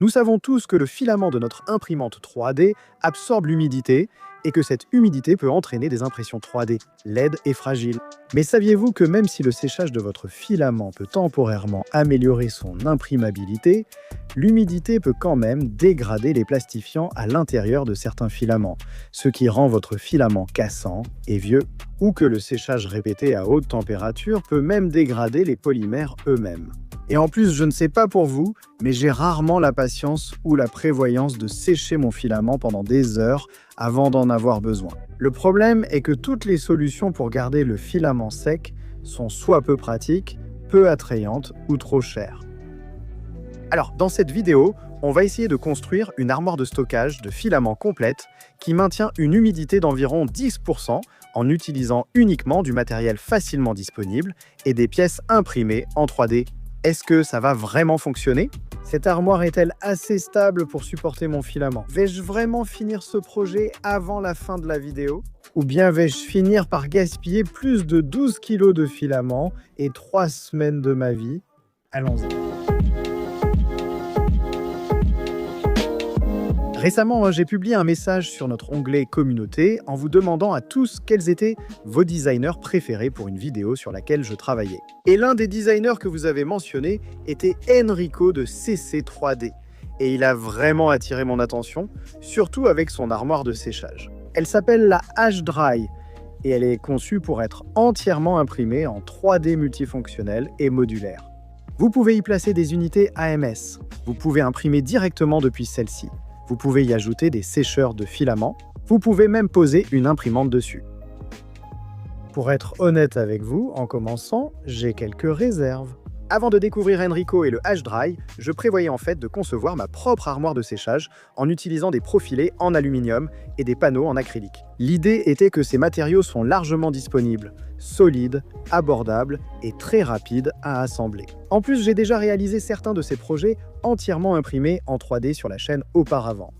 Nous savons tous que le filament de notre imprimante 3D absorbe l'humidité et que cette humidité peut entraîner des impressions 3D laides et fragiles. Mais saviez-vous que même si le séchage de votre filament peut temporairement améliorer son imprimabilité, l'humidité peut quand même dégrader les plastifiants à l'intérieur de certains filaments, ce qui rend votre filament cassant et vieux, ou que le séchage répété à haute température peut même dégrader les polymères eux-mêmes. Et en plus, je ne sais pas pour vous, mais j'ai rarement la patience ou la prévoyance de sécher mon filament pendant des heures avant d'en avoir besoin. Le problème est que toutes les solutions pour garder le filament sec sont soit peu pratiques, peu attrayantes ou trop chères. Alors, dans cette vidéo, on va essayer de construire une armoire de stockage de filaments complète qui maintient une humidité d'environ 10% en utilisant uniquement du matériel facilement disponible et des pièces imprimées en 3D. Est-ce que ça va vraiment fonctionner? Cette armoire est-elle assez stable pour supporter mon filament? Vais-je vraiment finir ce projet avant la fin de la vidéo? Ou bien vais-je finir par gaspiller plus de 12 kg de filament et 3 semaines de ma vie? Allons-y. Récemment, j'ai publié un message sur notre onglet Communauté en vous demandant à tous quels étaient vos designers préférés pour une vidéo sur laquelle je travaillais. Et l'un des designers que vous avez mentionné était Enrico de CC3D. Et il a vraiment attiré mon attention, surtout avec son armoire de séchage. Elle s'appelle la H-Dry et elle est conçue pour être entièrement imprimée en 3D multifonctionnel et modulaire. Vous pouvez y placer des unités AMS. Vous pouvez imprimer directement depuis celle-ci. Vous pouvez y ajouter des sécheurs de filaments. Vous pouvez même poser une imprimante dessus. Pour être honnête avec vous, en commençant, j'ai quelques réserves. Avant de découvrir Enrico et le H-Dry, je prévoyais en fait de concevoir ma propre armoire de séchage en utilisant des profilés en aluminium et des panneaux en acrylique. L'idée était que ces matériaux sont largement disponibles, solides, abordables et très rapides à assembler. En plus, j'ai déjà réalisé certains de ces projets entièrement imprimés en 3D sur la chaîne auparavant.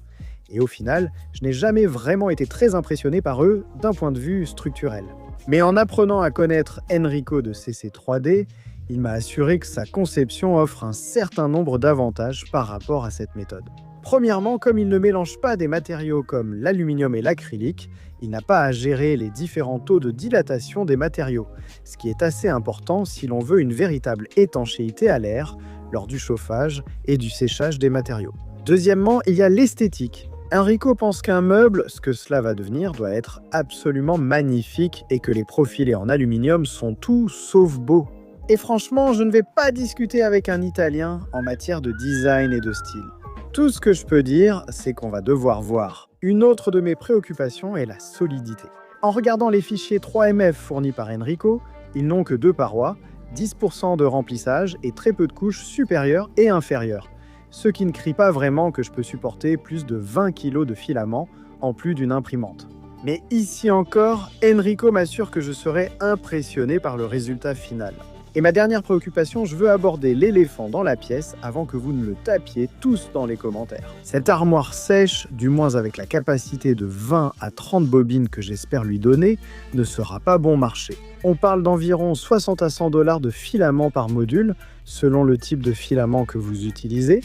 Et au final, je n'ai jamais vraiment été très impressionné par eux d'un point de vue structurel. Mais en apprenant à connaître Enrico de CC3D, il m'a assuré que sa conception offre un certain nombre d'avantages par rapport à cette méthode. Premièrement, comme il ne mélange pas des matériaux comme l'aluminium et l'acrylique, il n'a pas à gérer les différents taux de dilatation des matériaux, ce qui est assez important si l'on veut une véritable étanchéité à l'air lors du chauffage et du séchage des matériaux. Deuxièmement, il y a l'esthétique. Enrico pense qu'un meuble, ce que cela va devenir, doit être absolument magnifique et que les profilés en aluminium sont tout sauf beaux. Et franchement, je ne vais pas discuter avec un Italien en matière de design et de style. Tout ce que je peux dire, c'est qu'on va devoir voir. Une autre de mes préoccupations est la solidité. En regardant les fichiers 3MF fournis par Enrico, ils n'ont que 2 parois, 10% de remplissage et très peu de couches supérieures et inférieures, ce qui ne crie pas vraiment que je peux supporter plus de 20 kg de filament en plus d'une imprimante. Mais ici encore, Enrico m'assure que je serai impressionné par le résultat final. Et ma dernière préoccupation, je veux aborder l'éléphant dans la pièce avant que vous ne le tapiez tous dans les commentaires. Cette armoire sèche, du moins avec la capacité de 20 à 30 bobines que j'espère lui donner, ne sera pas bon marché. On parle d'environ 60 à 100 $ de filament par module, selon le type de filament que vous utilisez,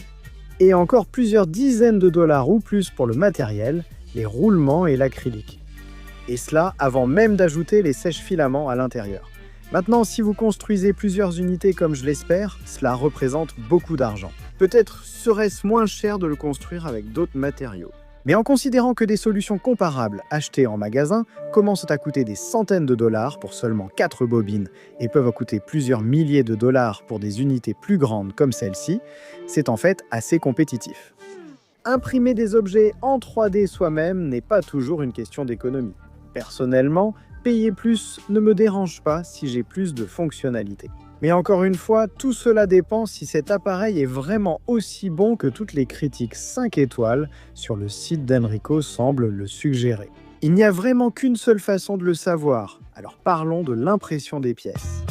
et encore plusieurs dizaines de dollars ou plus pour le matériel, les roulements et l'acrylique. Et cela avant même d'ajouter les sèche-filaments à l'intérieur. Maintenant, si vous construisez plusieurs unités comme je l'espère, cela représente beaucoup d'argent. Peut-être serait-ce moins cher de le construire avec d'autres matériaux. Mais en considérant que des solutions comparables achetées en magasin commencent à coûter des centaines de dollars pour seulement 4 bobines et peuvent coûter plusieurs milliers de dollars pour des unités plus grandes comme celle-ci, c'est en fait assez compétitif. Imprimer des objets en 3D soi-même n'est pas toujours une question d'économie. Personnellement, payer plus ne me dérange pas si j'ai plus de fonctionnalités. Mais encore une fois, tout cela dépend si cet appareil est vraiment aussi bon que toutes les critiques 5 étoiles sur le site d'Enrico semblent le suggérer. Il n'y a vraiment qu'une seule façon de le savoir, alors parlons de l'impression des pièces.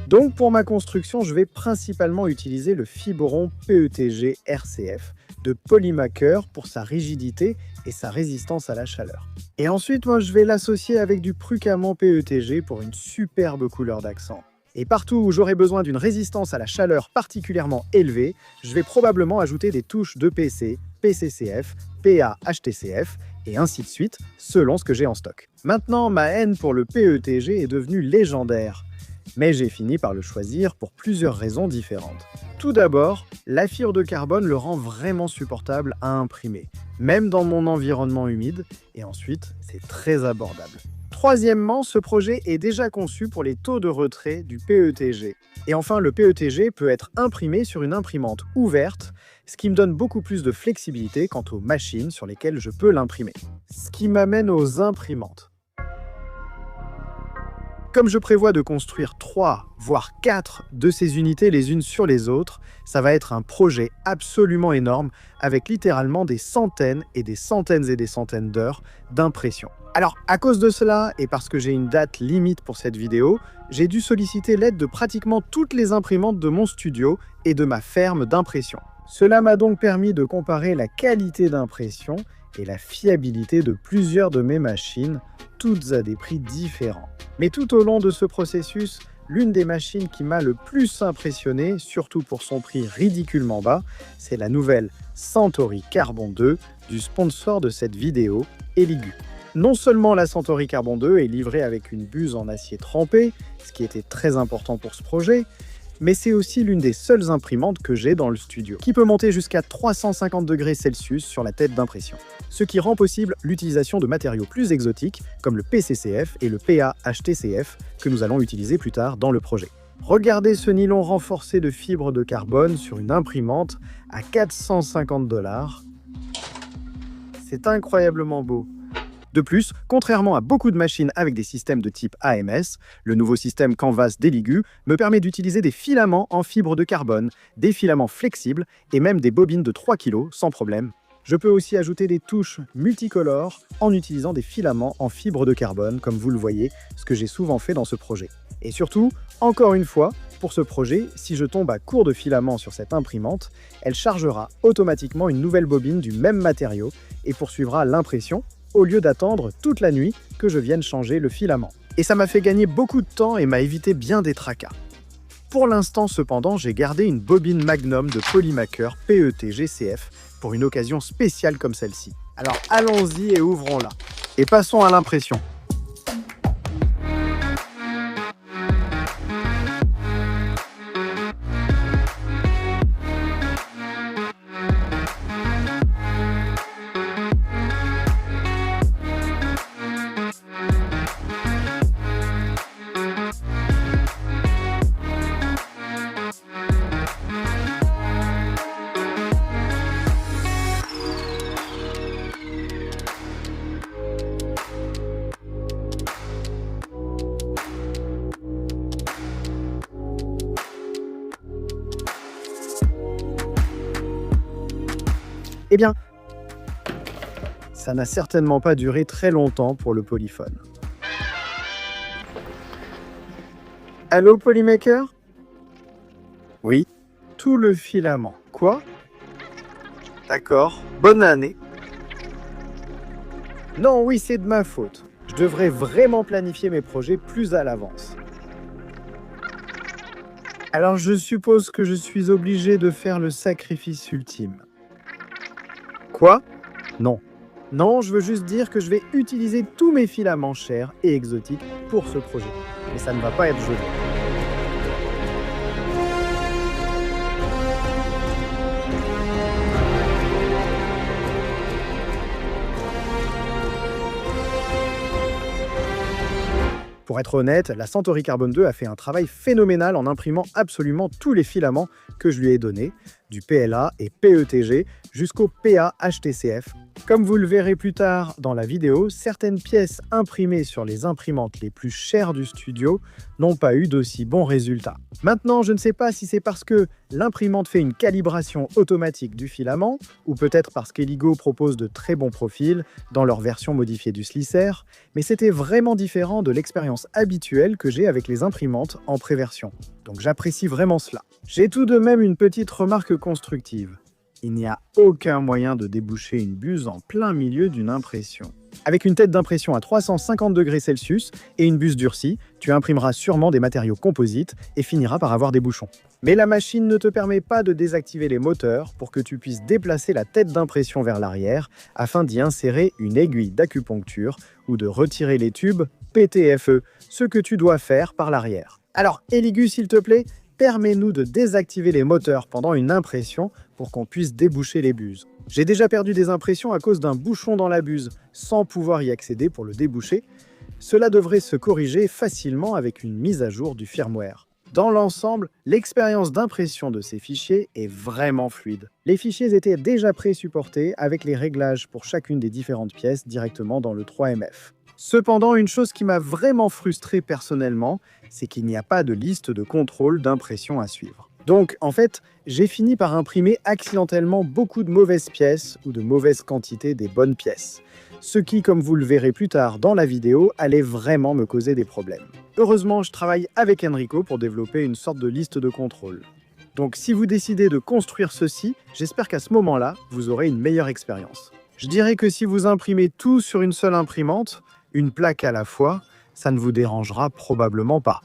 Donc pour ma construction, je vais principalement utiliser le Fiboron PETG RCF de Polymaker pour sa rigidité et sa résistance à la chaleur. Et ensuite, je vais l'associer avec du Prucament PETG pour une superbe couleur d'accent. Et partout où j'aurai besoin d'une résistance à la chaleur particulièrement élevée, je vais probablement ajouter des touches d'EPC, PCCF, PA, HTCF, et ainsi de suite, selon ce que j'ai en stock. Maintenant, ma haine pour le PETG est devenue légendaire. Mais j'ai fini par le choisir pour plusieurs raisons différentes. Tout d'abord, la fibre de carbone le rend vraiment supportable à imprimer, même dans mon environnement humide, et ensuite, c'est très abordable. Troisièmement, ce projet est déjà conçu pour les taux de retrait du PETG. Et enfin, le PETG peut être imprimé sur une imprimante ouverte, ce qui me donne beaucoup plus de flexibilité quant aux machines sur lesquelles je peux l'imprimer. Ce qui m'amène aux imprimantes. Comme je prévois de construire 3, voire 4 de ces unités les unes sur les autres, ça va être un projet absolument énorme avec littéralement des centaines et des centaines d'heures d'impression. Alors, à cause de cela, et parce que j'ai une date limite pour cette vidéo, j'ai dû solliciter l'aide de pratiquement toutes les imprimantes de mon studio et de ma ferme d'impression. Cela m'a donc permis de comparer la qualité d'impression et la fiabilité de plusieurs de mes machines, toutes à des prix différents. Mais tout au long de ce processus, l'une des machines qui m'a le plus impressionné, surtout pour son prix ridiculement bas, c'est la nouvelle Centauri Carbon 2 du sponsor de cette vidéo, Elegoo. Non seulement la Centauri Carbon 2 est livrée avec une buse en acier trempé, ce qui était très important pour ce projet, mais c'est aussi l'une des seules imprimantes que j'ai dans le studio, qui peut monter jusqu'à 350 degrés Celsius sur la tête d'impression, ce qui rend possible l'utilisation de matériaux plus exotiques comme le PCCF et le PA-HTCF que nous allons utiliser plus tard dans le projet. Regardez ce nylon renforcé de fibres de carbone sur une imprimante à 450 $. C'est incroyablement beau. De plus, contrairement à beaucoup de machines avec des systèmes de type AMS, le nouveau système Canvas d'Elegoo me permet d'utiliser des filaments en fibre de carbone, des filaments flexibles et même des bobines de 3 kg sans problème. Je peux aussi ajouter des touches multicolores en utilisant des filaments en fibre de carbone, comme vous le voyez, ce que j'ai souvent fait dans ce projet. Et surtout, encore une fois, pour ce projet, si je tombe à court de filaments sur cette imprimante, elle chargera automatiquement une nouvelle bobine du même matériau et poursuivra l'impression, au lieu d'attendre toute la nuit que je vienne changer le filament. Et ça m'a fait gagner beaucoup de temps et m'a évité bien des tracas. Pour l'instant cependant, j'ai gardé une bobine Magnum de Polymaker PET-GCF pour une occasion spéciale comme celle-ci. Alors allons-y et ouvrons-la. Et passons à l'impression. Eh bien, ça n'a certainement pas duré très longtemps pour le Polyphone. Allô, Polymaker? Oui, tout le filament. Quoi? D'accord, bonne année. Non, oui, c'est de ma faute. Je devrais vraiment planifier mes projets plus à l'avance. Alors je suppose que je suis obligé de faire le sacrifice ultime. Quoi? Non. Non, je veux juste dire que je vais utiliser tous mes filaments chers et exotiques pour ce projet. Mais ça ne va pas être joli. Pour être honnête, la Centauri Carbon 2 a fait un travail phénoménal en imprimant absolument tous les filaments que je lui ai donnés, du PLA et PETG jusqu'au PA-HTCF. Comme vous le verrez plus tard dans la vidéo, certaines pièces imprimées sur les imprimantes les plus chères du studio n'ont pas eu d'aussi bons résultats. Maintenant, je ne sais pas si c'est parce que l'imprimante fait une calibration automatique du filament, ou peut-être parce qu'Elegoo propose de très bons profils dans leur version modifiée du slicer, mais c'était vraiment différent de l'expérience habituelle que j'ai avec les imprimantes en préversion. Donc j'apprécie vraiment cela. J'ai tout de même une petite remarque constructive. Il n'y a aucun moyen de déboucher une buse en plein milieu d'une impression. Avec une tête d'impression à 350 degrés Celsius et une buse durcie, tu imprimeras sûrement des matériaux composites et finiras par avoir des bouchons. Mais la machine ne te permet pas de désactiver les moteurs pour que tu puisses déplacer la tête d'impression vers l'arrière afin d'y insérer une aiguille d'acupuncture ou de retirer les tubes PTFE, ce que tu dois faire par l'arrière. Alors, Eligus, s'il te plaît, permets-nous de désactiver les moteurs pendant une impression pour qu'on puisse déboucher les buses. J'ai déjà perdu des impressions à cause d'un bouchon dans la buse, sans pouvoir y accéder pour le déboucher. Cela devrait se corriger facilement avec une mise à jour du firmware. Dans l'ensemble, l'expérience d'impression de ces fichiers est vraiment fluide. Les fichiers étaient déjà pré-supportés avec les réglages pour chacune des différentes pièces directement dans le 3MF. Cependant, une chose qui m'a vraiment frustré personnellement, c'est qu'il n'y a pas de liste de contrôle d'impression à suivre. Donc, en fait, j'ai fini par imprimer accidentellement beaucoup de mauvaises pièces ou de mauvaises quantités des bonnes pièces. Ce qui, comme vous le verrez plus tard dans la vidéo, allait vraiment me causer des problèmes. Heureusement, je travaille avec Enrico pour développer une sorte de liste de contrôle. Donc, si vous décidez de construire ceci, j'espère qu'à ce moment-là, vous aurez une meilleure expérience. Je dirais que si vous imprimez tout sur une seule imprimante, une plaque à la fois, ça ne vous dérangera probablement pas.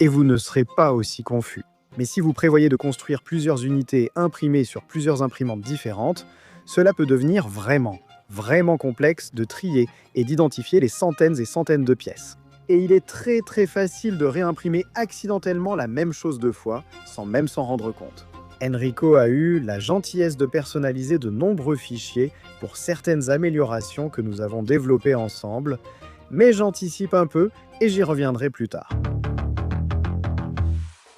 Et vous ne serez pas aussi confus. Mais si vous prévoyez de construire plusieurs unités imprimées sur plusieurs imprimantes différentes, cela peut devenir vraiment complexe de trier et d'identifier les centaines et centaines de pièces. Et il est très facile de réimprimer accidentellement la même chose deux fois, sans même s'en rendre compte. Enrico a eu la gentillesse de personnaliser de nombreux fichiers pour certaines améliorations que nous avons développées ensemble, mais j'anticipe un peu et j'y reviendrai plus tard.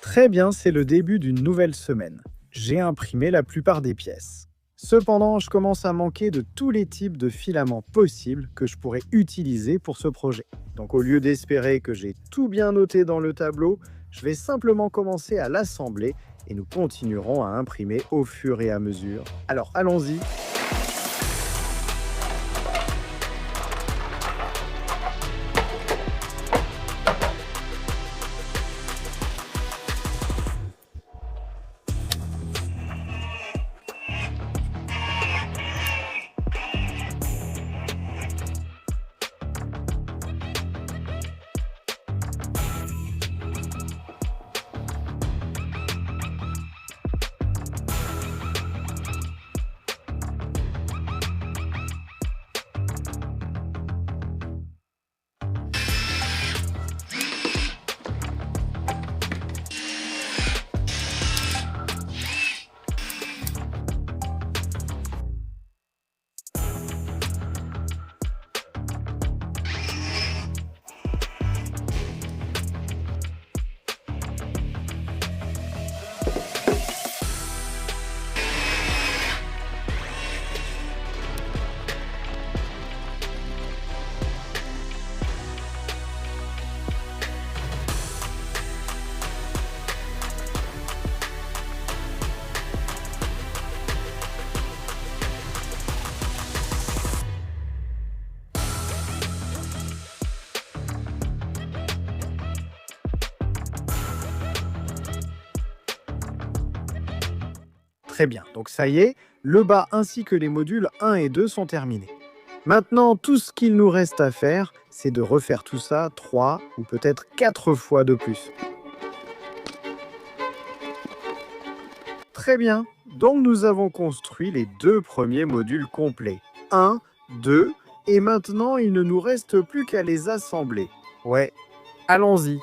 Très bien, c'est le début d'une nouvelle semaine. J'ai imprimé la plupart des pièces. Cependant, je commence à manquer de tous les types de filaments possibles que je pourrais utiliser pour ce projet. Donc au lieu d'espérer que j'ai tout bien noté dans le tableau, je vais simplement commencer à l'assembler et nous continuerons à imprimer au fur et à mesure. Alors allons-y. Très bien, donc ça y est, le bas ainsi que les modules 1 et 2 sont terminés. Maintenant, tout ce qu'il nous reste à faire, c'est de refaire tout ça 3 ou peut-être 4 fois de plus. Très bien, donc nous avons construit les 2 premiers modules complets. 1, 2, et maintenant il ne nous reste plus qu'à les assembler. Ouais, allons-y.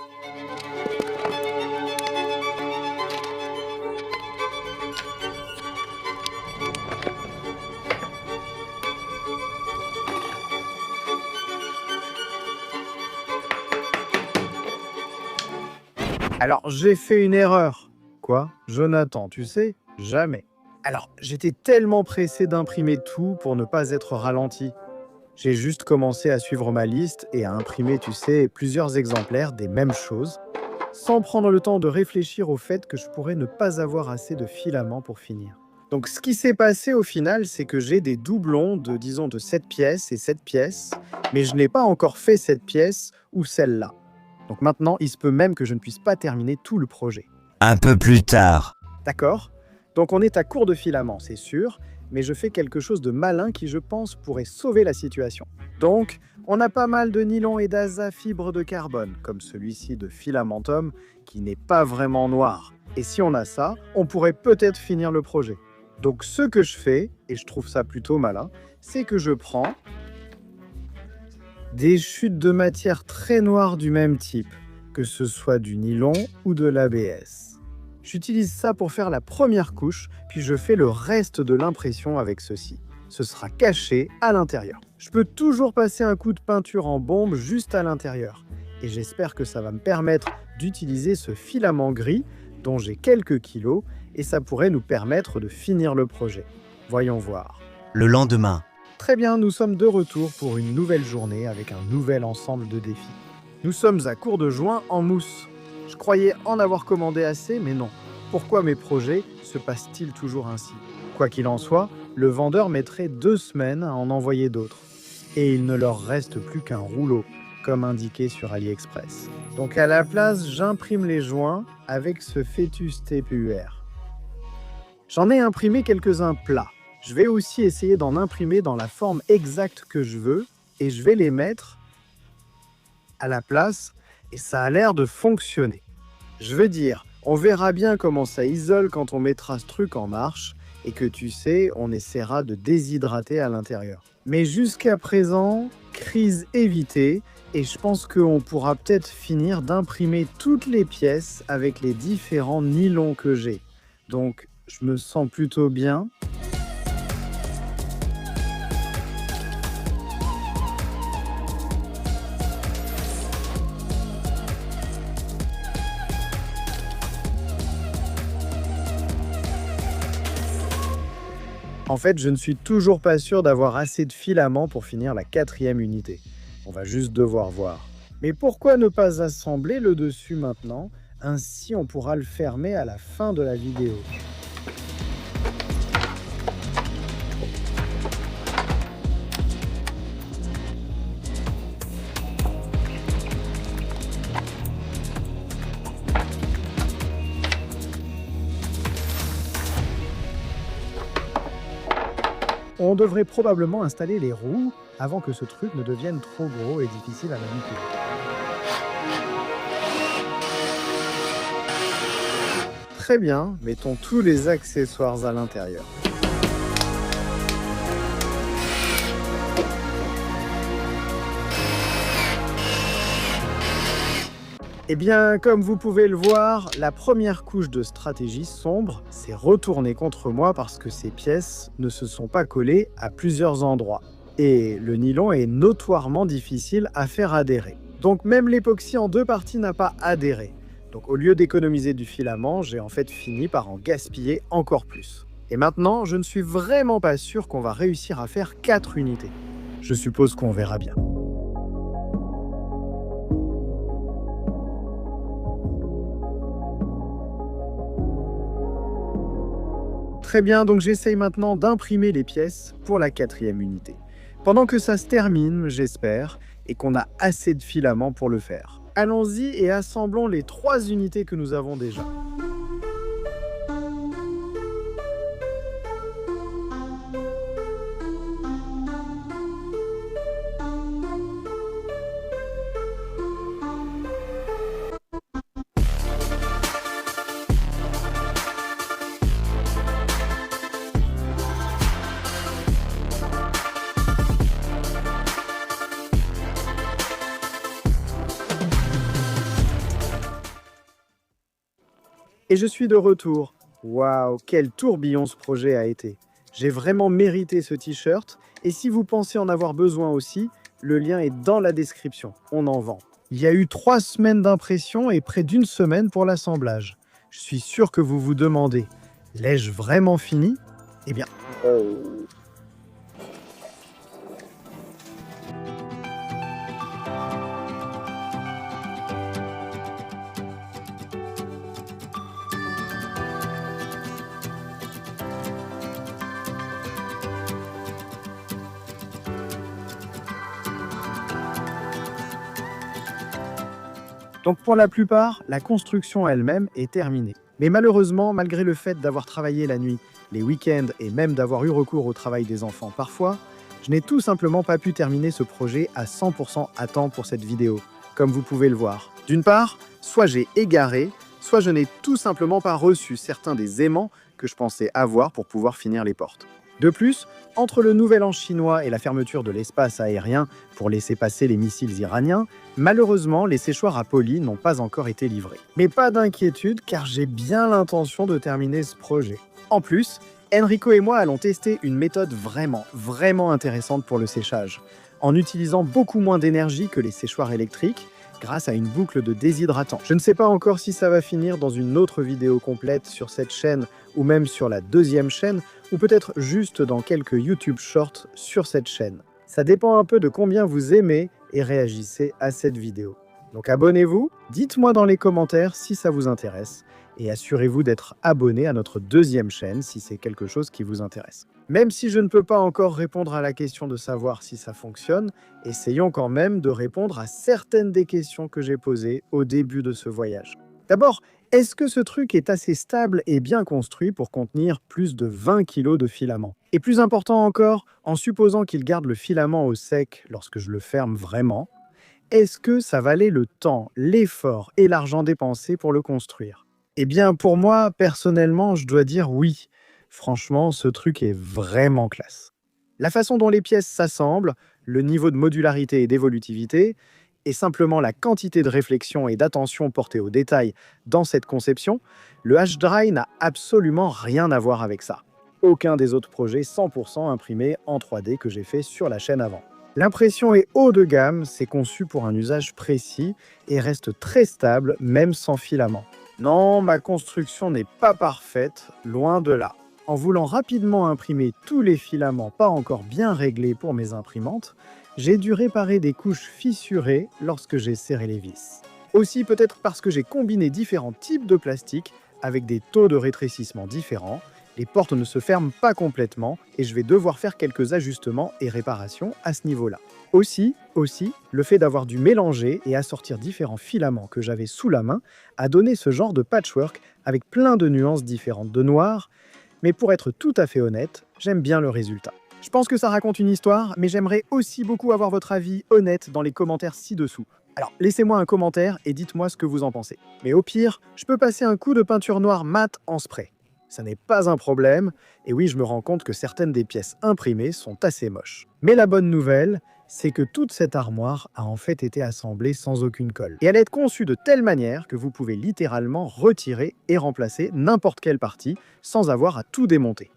Alors, j'ai fait une erreur. Quoi? Jonathan, tu sais? Jamais. Alors, j'étais tellement pressé d'imprimer tout pour ne pas être ralenti. J'ai juste commencé à suivre ma liste et à imprimer, tu sais, plusieurs exemplaires des mêmes choses, sans prendre le temps de réfléchir au fait que je pourrais ne pas avoir assez de filaments pour finir. Donc, ce qui s'est passé au final, c'est que j'ai des doublons de, disons, de cette pièce et cette pièce, mais je n'ai pas encore fait cette pièce ou celle-là. Donc maintenant, il se peut même que je ne puisse pas terminer tout le projet. Un peu plus tard. D'accord? Donc on est à court de filaments, c'est sûr, mais je fais quelque chose de malin qui, je pense, pourrait sauver la situation. Donc, on a pas mal de nylon et d'asa fibres de carbone, comme celui-ci de Filamentum, qui n'est pas vraiment noir. Et si on a ça, on pourrait peut-être finir le projet. Donc ce que je fais, et je trouve ça plutôt malin, c'est que je prends des chutes de matière très noires du même type, que ce soit du nylon ou de l'ABS. J'utilise ça pour faire la première couche, puis je fais le reste de l'impression avec ceci. Ce sera caché à l'intérieur. Je peux toujours passer un coup de peinture en bombe juste à l'intérieur. Et j'espère que ça va me permettre d'utiliser ce filament gris dont j'ai quelques kilos et ça pourrait nous permettre de finir le projet. Voyons voir. Le lendemain, Très bien, nous sommes de retour pour une nouvelle journée avec un nouvel ensemble de défis. Nous sommes à court de joint en mousse. Je croyais en avoir commandé assez, mais non. Pourquoi mes projets se passent-ils toujours ainsi? Quoi qu'il en soit, le vendeur mettrait 2 semaines à en envoyer d'autres. Et il ne leur reste plus qu'un rouleau, comme indiqué sur AliExpress. Donc à la place, j'imprime les joints avec ce Fœtus TPUR. J'en ai imprimé quelques-uns plats. Je vais aussi essayer d'en imprimer dans la forme exacte que je veux et je vais les mettre à la place et ça a l'air de fonctionner. Je veux dire, on verra bien comment ça isole quand on mettra ce truc en marche et que tu sais, on essaiera de déshydrater à l'intérieur. Mais jusqu'à présent, crise évitée et je pense qu'on pourra peut-être finir d'imprimer toutes les pièces avec les différents nylons que j'ai. Donc, je me sens plutôt bien. En fait, je ne suis toujours pas sûr d'avoir assez de filaments pour finir la 4e unité. On va juste devoir voir. Mais pourquoi ne pas assembler le dessus maintenant? Ainsi, on pourra le fermer à la fin de la vidéo. On devrait probablement installer les roues avant que ce truc ne devienne trop gros et difficile à manipuler. Très bien, mettons tous les accessoires à l'intérieur. Eh bien, comme vous pouvez le voir, la première couche de stratégie sombre s'est retournée contre moi parce que ces pièces ne se sont pas collées à plusieurs endroits. Et le nylon est notoirement difficile à faire adhérer. Donc même l'époxy en 2 parties n'a pas adhéré. Donc au lieu d'économiser du filament, j'ai en fait fini par en gaspiller encore plus. Et maintenant, je ne suis vraiment pas sûr qu'on va réussir à faire 4 unités. Je suppose qu'on verra bien. Très bien, donc j'essaye maintenant d'imprimer les pièces pour la 4e unité. Pendant que ça se termine, j'espère, et qu'on a assez de filaments pour le faire. Allons-y et assemblons les 3 unités que nous avons déjà. Et je suis de retour. Waouh, quel tourbillon ce projet a été. J'ai vraiment mérité ce t-shirt et si vous pensez en avoir besoin aussi, le lien est dans la description. On en vend. Il y a eu 3 semaines d'impression et près d'1 semaine pour l'assemblage. Je suis sûr que vous vous demandez, l'ai-je vraiment fini? Eh bien, donc pour la plupart, la construction elle-même est terminée. Mais malheureusement, malgré le fait d'avoir travaillé la nuit, les week-ends et même d'avoir eu recours au travail des enfants parfois, je n'ai tout simplement pas pu terminer ce projet à 100% à temps pour cette vidéo, comme vous pouvez le voir. D'une part, soit j'ai égaré, soit je n'ai tout simplement pas reçu certains des aimants que je pensais avoir pour pouvoir finir les portes. De plus, entre le nouvel an chinois et la fermeture de l'espace aérien pour laisser passer les missiles iraniens, malheureusement, les séchoirs à poli n'ont pas encore été livrés. Mais pas d'inquiétude, car j'ai bien l'intention de terminer ce projet. En plus, Enrico et moi allons tester une méthode vraiment intéressante pour le séchage, en utilisant beaucoup moins d'énergie que les séchoirs électriques, grâce à une boucle de déshydratant. Je ne sais pas encore si ça va finir dans une autre vidéo complète sur cette chaîne ou même sur la deuxième chaîne, ou peut-être juste dans quelques YouTube Shorts sur cette chaîne. Ça dépend un peu de combien vous aimez et réagissez à cette vidéo. Donc abonnez-vous, dites-moi dans les commentaires si ça vous intéresse, et assurez-vous d'être abonné à notre deuxième chaîne si c'est quelque chose qui vous intéresse. Même si je ne peux pas encore répondre à la question de savoir si ça fonctionne, essayons quand même de répondre à certaines des questions que j'ai posées au début de ce voyage. D'abord, est-ce que ce truc est assez stable et bien construit pour contenir plus de 20 kg de filament? Et plus important encore, en supposant qu'il garde le filament au sec lorsque je le ferme vraiment, est-ce que ça valait le temps, l'effort et l'argent dépensé pour le construire? Eh bien, pour moi, personnellement, je dois dire oui. Franchement, ce truc est vraiment classe. La façon dont les pièces s'assemblent, le niveau de modularité et d'évolutivité, et simplement la quantité de réflexion et d'attention portée aux détails dans cette conception, le H-Dry n'a absolument rien à voir avec ça. Aucun des autres projets 100% imprimés en 3D que j'ai fait sur la chaîne avant. L'impression est haut de gamme, c'est conçu pour un usage précis et reste très stable même sans filament. Non, ma construction n'est pas parfaite, loin de là. En voulant rapidement imprimer tous les filaments pas encore bien réglés pour mes imprimantes, j'ai dû réparer des couches fissurées lorsque j'ai serré les vis. Aussi peut-être parce que j'ai combiné différents types de plastique avec des taux de rétrécissement différents, les portes ne se ferment pas complètement et je vais devoir faire quelques ajustements et réparations à ce niveau-là. Aussi, le fait d'avoir dû mélanger et assortir différents filaments que j'avais sous la main a donné ce genre de patchwork avec plein de nuances différentes de noir, mais pour être tout à fait honnête, j'aime bien le résultat. Je pense que ça raconte une histoire, mais j'aimerais aussi beaucoup avoir votre avis honnête dans les commentaires ci-dessous. Alors, laissez-moi un commentaire et dites-moi ce que vous en pensez. Mais au pire, je peux passer un coup de peinture noire mat en spray. Ça n'est pas un problème, et oui, je me rends compte que certaines des pièces imprimées sont assez moches. Mais la bonne nouvelle, c'est que toute cette armoire a en fait été assemblée sans aucune colle. Et elle est conçue de telle manière que vous pouvez littéralement retirer et remplacer n'importe quelle partie sans avoir à tout démonter.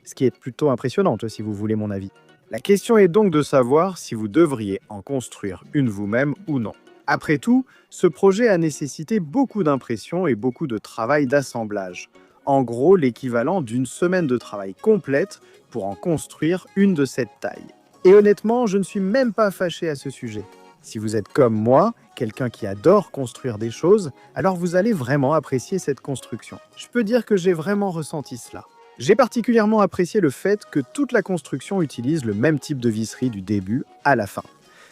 Ce qui est plutôt impressionnant si vous voulez mon avis. La question est donc de savoir si vous devriez en construire une vous-même ou non. Après tout, ce projet a nécessité beaucoup d'impression et beaucoup de travail d'assemblage. En gros, l'équivalent d'une semaine de travail complète pour en construire une de cette taille. Et honnêtement, je ne suis même pas fâché à ce sujet. Si vous êtes comme moi, quelqu'un qui adore construire des choses, alors vous allez vraiment apprécier cette construction. Je peux dire que j'ai vraiment ressenti cela. J'ai particulièrement apprécié le fait que toute la construction utilise le même type de visserie du début à la fin,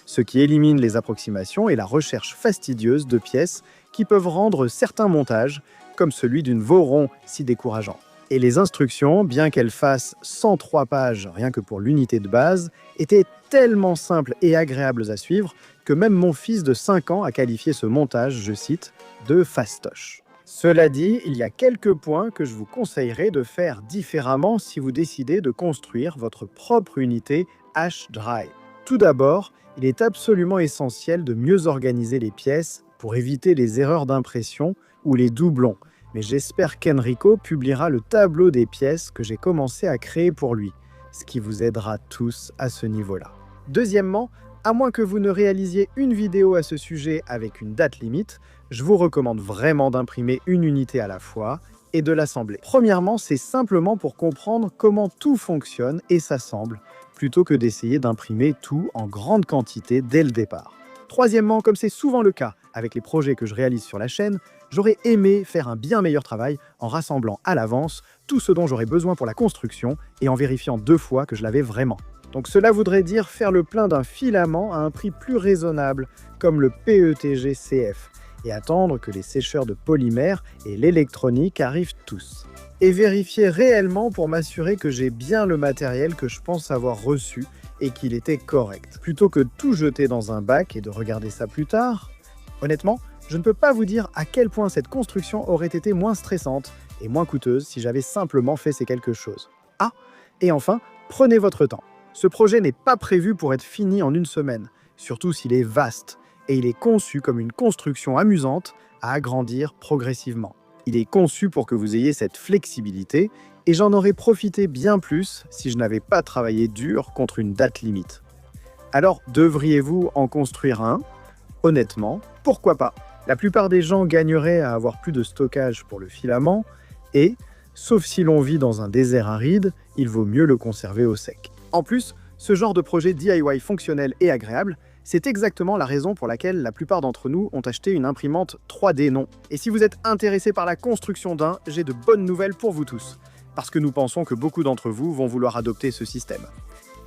ce qui élimine les approximations et la recherche fastidieuse de pièces qui peuvent rendre certains montages, comme celui d'une Voron, si décourageant. Et les instructions, bien qu'elles fassent 103 pages rien que pour l'unité de base, étaient tellement simples et agréables à suivre que même mon fils de 5 ans a qualifié ce montage, je cite, de fastoche. Cela dit, il y a quelques points que je vous conseillerais de faire différemment si vous décidez de construire votre propre unité H-Dry. Tout d'abord, il est absolument essentiel de mieux organiser les pièces pour éviter les erreurs d'impression ou les doublons. Mais j'espère qu'Enrico publiera le tableau des pièces que j'ai commencé à créer pour lui, ce qui vous aidera tous à ce niveau-là. Deuxièmement, à moins que vous ne réalisiez une vidéo à ce sujet avec une date limite, je vous recommande vraiment d'imprimer une unité à la fois et de l'assembler. Premièrement, c'est simplement pour comprendre comment tout fonctionne et s'assemble, plutôt que d'essayer d'imprimer tout en grande quantité dès le départ. Troisièmement, comme c'est souvent le cas avec les projets que je réalise sur la chaîne, j'aurais aimé faire un bien meilleur travail en rassemblant à l'avance tout ce dont j'aurais besoin pour la construction et en vérifiant 2 fois que je l'avais vraiment. Donc cela voudrait dire faire le plein d'un filament à un prix plus raisonnable, comme le PETG CF, et attendre que les sécheurs de polymères et l'électronique arrivent tous. Et vérifier réellement pour m'assurer que j'ai bien le matériel que je pense avoir reçu et qu'il était correct. Plutôt que tout jeter dans un bac et de regarder ça plus tard, honnêtement, je ne peux pas vous dire à quel point cette construction aurait été moins stressante et moins coûteuse si j'avais simplement fait ces quelque chose. Ah, et enfin, prenez votre temps. Ce projet n'est pas prévu pour être fini en une semaine, surtout s'il est vaste, et il est conçu comme une construction amusante à agrandir progressivement. Il est conçu pour que vous ayez cette flexibilité, et j'en aurais profité bien plus si je n'avais pas travaillé dur contre une date limite. Alors, devriez-vous en construire un? Honnêtement, pourquoi pas? La plupart des gens gagneraient à avoir plus de stockage pour le filament, et, sauf si l'on vit dans un désert aride, il vaut mieux le conserver au sec. En plus, ce genre de projet DIY fonctionnel et agréable, c'est exactement la raison pour laquelle la plupart d'entre nous ont acheté une imprimante 3D non. Et si vous êtes intéressé par la construction d'un, j'ai de bonnes nouvelles pour vous tous, parce que nous pensons que beaucoup d'entre vous vont vouloir adopter ce système.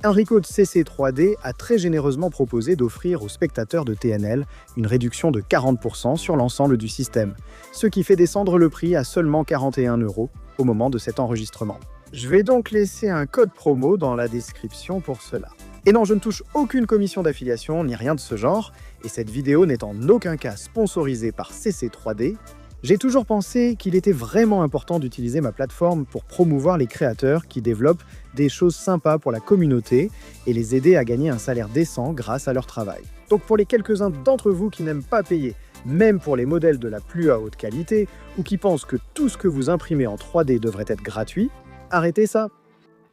Enrico de CC3D a très généreusement proposé d'offrir aux spectateurs de TNL une réduction de 40% sur l'ensemble du système, ce qui fait descendre le prix à seulement 41 € au moment de cet enregistrement. Je vais donc laisser un code promo dans la description pour cela. Et non, je ne touche aucune commission d'affiliation ni rien de ce genre, et cette vidéo n'est en aucun cas sponsorisée par CC3D. J'ai toujours pensé qu'il était vraiment important d'utiliser ma plateforme pour promouvoir les créateurs qui développent des choses sympas pour la communauté et les aider à gagner un salaire décent grâce à leur travail. Donc pour les quelques-uns d'entre vous qui n'aiment pas payer, même pour les modèles de la plus haute qualité, ou qui pensent que tout ce que vous imprimez en 3D devrait être gratuit, arrêtez ça!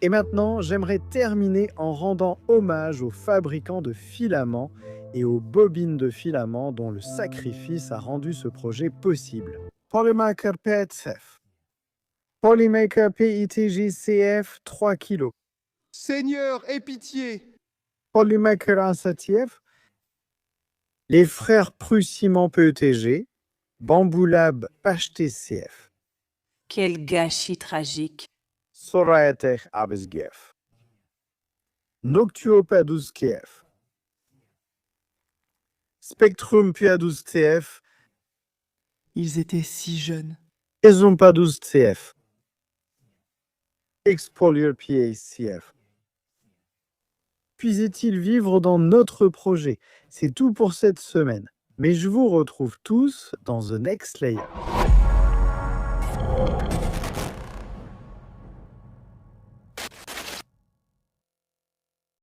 Et maintenant, j'aimerais terminer en rendant hommage aux fabricants de filaments et aux bobines de filaments dont le sacrifice a rendu ce projet possible. Polymaker PETCF. Polymaker PETG-CF 3 kg. Seigneur, aie pitié! Polymaker Insatiev. Les frères Prussiment PETG. Bamboo Lab HTCF. Quel gâchis tragique. Soraetech Abesgef. Noctuopadus KF. Spectrum P12 TF. Ils étaient si jeunes. Ezompadus TF. Expolier PACF. Puisait-il vivre dans notre projet? C'est tout pour cette semaine. Mais je vous retrouve tous dans The Next Layer.